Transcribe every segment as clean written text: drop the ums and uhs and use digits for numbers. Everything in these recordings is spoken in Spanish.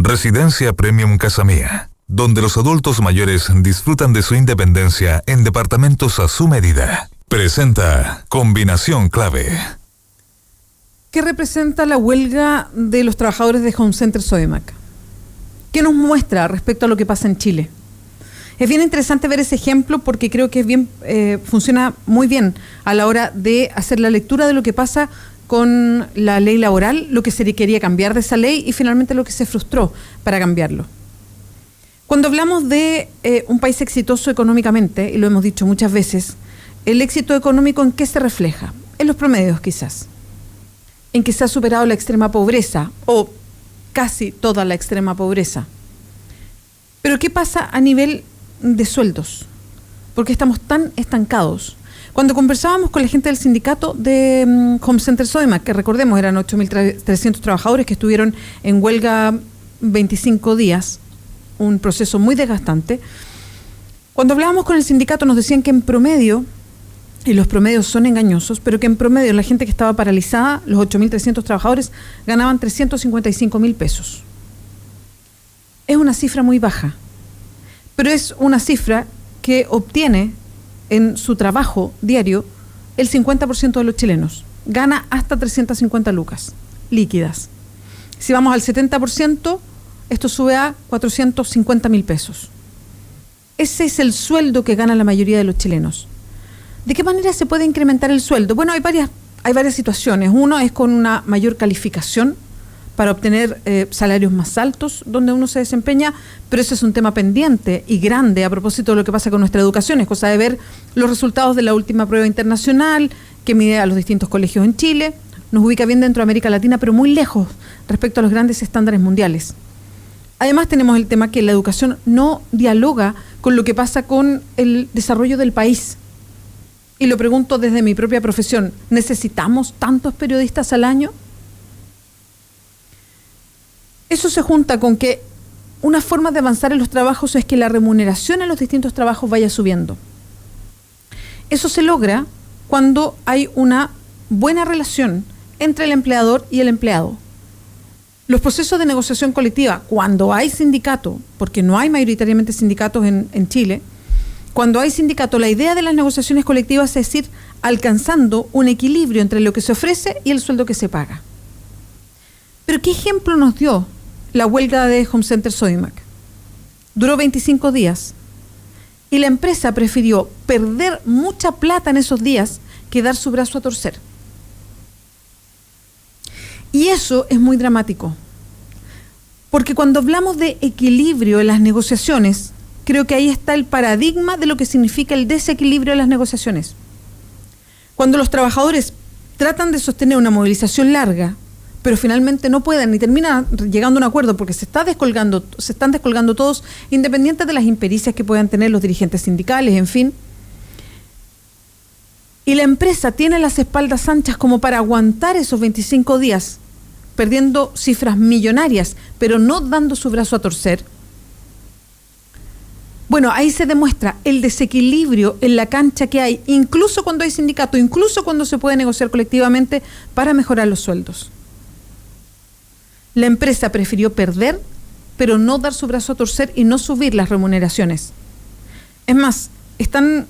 Residencia Premium Casa Mía, donde los adultos mayores disfrutan de su independencia en departamentos a su medida. Presenta Combinación Clave. ¿Qué representa la huelga de los trabajadores de Home Center Sodimac? ¿Qué nos muestra respecto a lo que pasa en Chile? Es bien interesante ver ese ejemplo porque creo que es bien, funciona muy bien a la hora de hacer la lectura de lo que pasa con la ley laboral, lo que se quería cambiar de esa ley y finalmente lo que se frustró para cambiarlo. Cuando hablamos de un país exitoso económicamente, y lo hemos dicho muchas veces, el éxito económico ¿en qué se refleja? En los promedios quizás, en que se ha superado la extrema pobreza o casi toda la extrema pobreza. Pero ¿qué pasa a nivel de sueldos? ¿Por qué estamos tan estancados? Cuando conversábamos con la gente del sindicato de Home Center Sodimac, que recordemos eran 8.300 trabajadores que estuvieron en huelga 25 días, un proceso muy desgastante. Cuando hablábamos con el sindicato nos decían que en promedio, y los promedios son engañosos, pero que en promedio la gente que estaba paralizada, los 8.300 trabajadores, ganaban 355.000 pesos. Es una cifra muy baja, pero es una cifra que obtiene en su trabajo diario el 50% de los chilenos. Gana hasta 350 lucas líquidas. Si vamos al 70%, esto sube a 450.000 pesos. Ese es el sueldo que gana la mayoría de los chilenos. ¿De qué manera se puede incrementar el sueldo? Bueno, hay varias situaciones. Uno es con una mayor calificación para obtener salarios más altos donde uno se desempeña, pero ese es un tema pendiente y grande a propósito de lo que pasa con nuestra educación. Es cosa de ver los resultados de la última prueba internacional que mide a los distintos colegios en Chile. Nos ubica bien dentro de América Latina, pero muy lejos respecto a los grandes estándares mundiales. Además tenemos el tema que la educación no dialoga con lo que pasa con el desarrollo del país. Y lo pregunto desde mi propia profesión, ¿necesitamos tantos periodistas al año? Eso se junta con que una forma de avanzar en los trabajos es que la remuneración en los distintos trabajos vaya subiendo. Eso se logra cuando hay una buena relación entre el empleador y el empleado. Los procesos de negociación colectiva, cuando hay sindicato, porque no hay mayoritariamente sindicatos en Chile, cuando hay sindicato, la idea de las negociaciones colectivas es ir alcanzando un equilibrio entre lo que se ofrece y el sueldo que se paga. Pero ¿qué ejemplo nos dio la huelga de Home Center Sodimac? Duró 25 días y la empresa prefirió perder mucha plata en esos días que dar su brazo a torcer. Y eso es muy dramático, porque cuando hablamos de equilibrio en las negociaciones, creo que ahí está el paradigma de lo que significa el desequilibrio en las negociaciones. Cuando los trabajadores tratan de sostener una movilización larga, pero finalmente no pueden ni terminan llegando a un acuerdo porque se están descolgando todos, independientes de las impericias que puedan tener los dirigentes sindicales, en fin. Y la empresa tiene las espaldas anchas como para aguantar esos 25 días, perdiendo cifras millonarias, pero no dando su brazo a torcer. Bueno, ahí se demuestra el desequilibrio en la cancha que hay, incluso cuando hay sindicato, incluso cuando se puede negociar colectivamente para mejorar los sueldos. La empresa prefirió perder, pero no dar su brazo a torcer y no subir las remuneraciones. Es más, es tan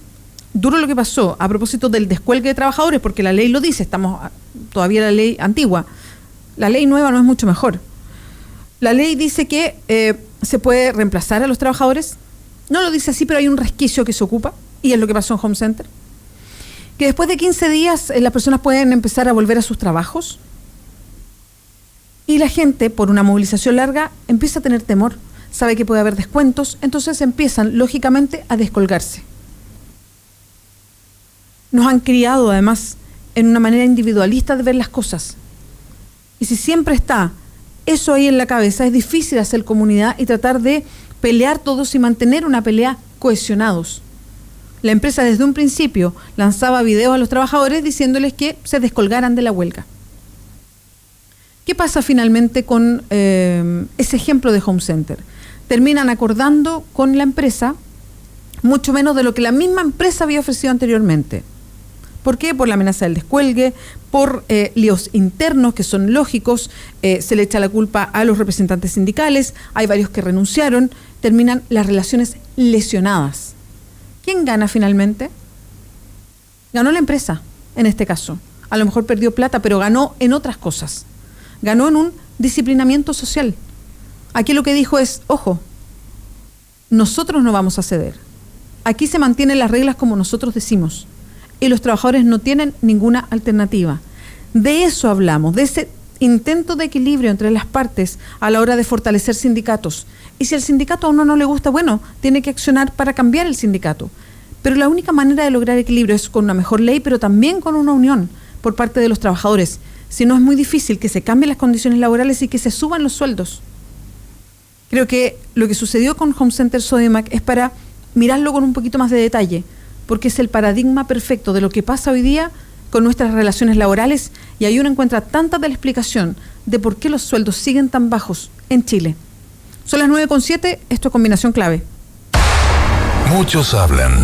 duro lo que pasó a propósito del descuelgue de trabajadores, porque la ley lo dice, estamos todavía en la ley antigua. La ley nueva no es mucho mejor. La ley dice que se puede reemplazar a los trabajadores. No lo dice así, pero hay un resquicio que se ocupa, y es lo que pasó en Home Center. Que después de 15 días las personas pueden empezar a volver a sus trabajos. Y la gente, por una movilización larga, empieza a tener temor. Sabe que puede haber descuentos, entonces empiezan, lógicamente, a descolgarse. Nos han criado, además, en una manera individualista de ver las cosas. Y si siempre está eso ahí en la cabeza, es difícil hacer comunidad y tratar de pelear todos y mantener una pelea cohesionados. La empresa desde un principio lanzaba videos a los trabajadores diciéndoles que se descolgaran de la huelga. ¿Qué pasa finalmente con ese ejemplo de Home Center? Terminan acordando con la empresa mucho menos de lo que la misma empresa había ofrecido anteriormente. ¿Por qué? Por la amenaza del descuelgue, por líos internos que son lógicos, se le echa la culpa a los representantes sindicales, hay varios que renunciaron, terminan las relaciones lesionadas. ¿Quién gana finalmente? Ganó la empresa, en este caso. A lo mejor perdió plata, pero ganó en otras cosas. Ganó en un disciplinamiento social. Aquí lo que dijo es, ojo, nosotros no vamos a ceder. Aquí se mantienen las reglas como nosotros decimos. Y los trabajadores no tienen ninguna alternativa. De eso hablamos, de ese intento de equilibrio entre las partes a la hora de fortalecer sindicatos. Y si al sindicato a uno no le gusta, bueno, tiene que accionar para cambiar el sindicato. Pero la única manera de lograr equilibrio es con una mejor ley, pero también con una unión por parte de los trabajadores. Si no, es muy difícil que se cambien las condiciones laborales y que se suban los sueldos. Creo que lo que sucedió con Home Center Sodimac es para mirarlo con un poquito más de detalle, porque es el paradigma perfecto de lo que pasa hoy día con nuestras relaciones laborales, y ahí uno encuentra tanta de la explicación de por qué los sueldos siguen tan bajos en Chile. Son las 9:07, esto es Combinación Clave. Muchos hablan.